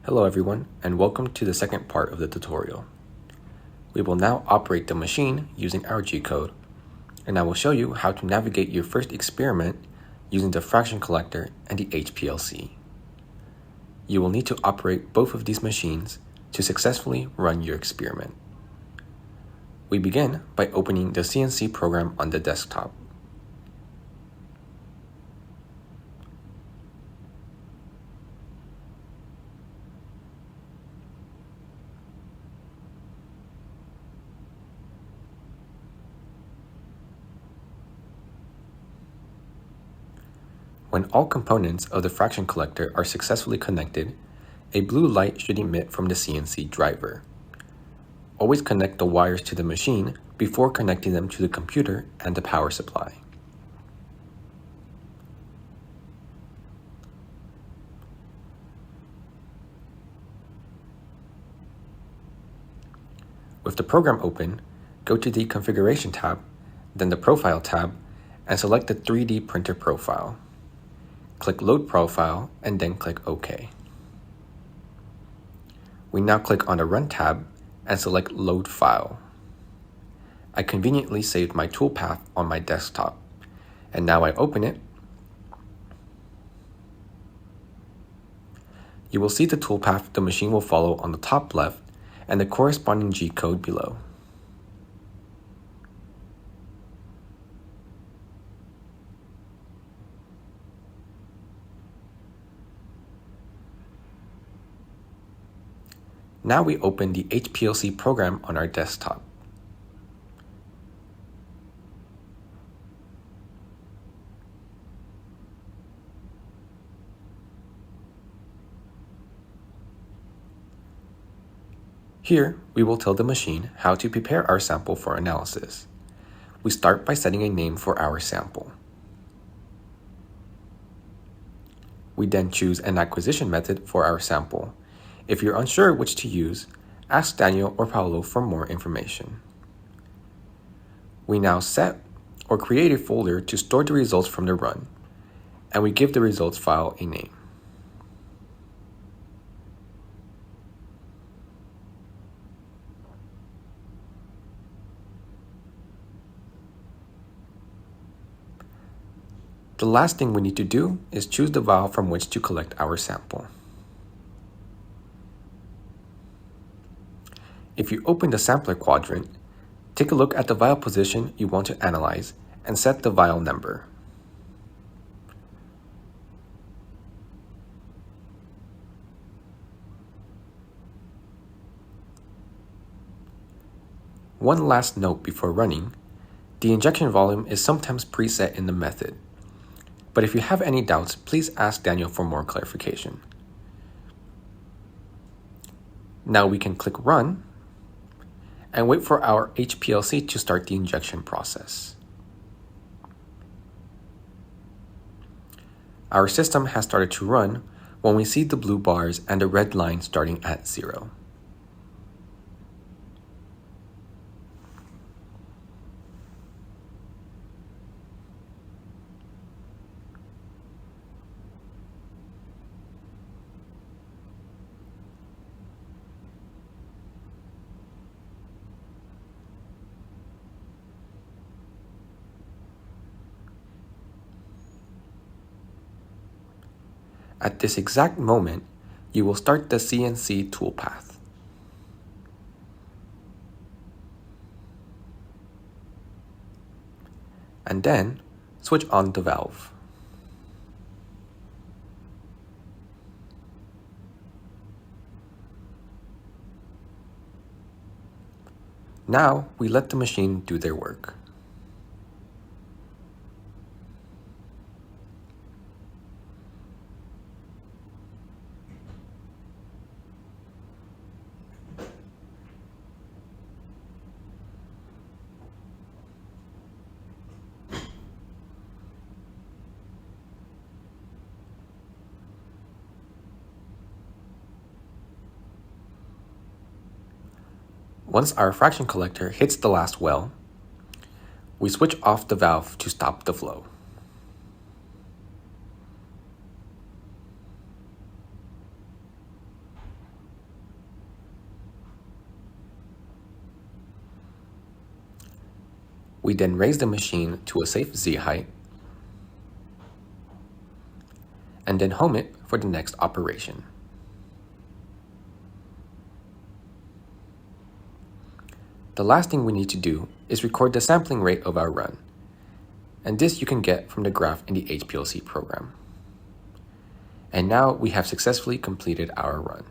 Hello everyone, and welcome to the second part of the tutorial. We will now operate the machine using our G-code, and I will show you how to navigate your first experiment using the fraction collector and the HPLC. You will need to operate both of these machines to successfully run your experiment. We begin by opening the CNC program on the desktop. When all components of the fraction collector are successfully connected, a blue light should emit from the CNC driver. Always connect the wires to the machine before connecting them to the computer and the power supply. With the program open, go to the Configuration tab, then the Profile tab, and select the 3D printer profile. Click Load Profile and then click OK. We now click on the Run tab and select Load File. I conveniently saved my Toolpath on my desktop, and now I open it. You will see the toolpath the machine will follow on the top left and the corresponding G-code below. Now we open the HPLC program on our desktop. Here, we will tell the machine how to prepare our sample for analysis. We start by setting a name for our sample. We then choose an acquisition method for our sample. If you're unsure which to use, ask Daniel or Paolo for more information. We now set or create a folder to store the results from the run, and we give the results file a name. The last thing we need to do is choose the vial from which to collect our sample. If you open the sampler quadrant, take a look at the vial position you want to analyze and set the vial number. One last note before running, the injection volume is sometimes preset in the method, but if you have any doubts, please ask Daniel for more clarification. Now we can click Run and wait for our HPLC to start the injection process. Our system has started to run when we see the blue bars and the red line starting at 0. At this exact moment, you will start the CNC toolpath. And then, switch on the valve. Now, we let the machine do their work. Once our fraction collector hits the last well, we switch off the valve to stop the flow. We then raise the machine to a safe Z height and then home it for the next operation. The last thing we need to do is record the sampling rate of our run, and this you can get from the graph in the HPLC program. And now we have successfully completed our run.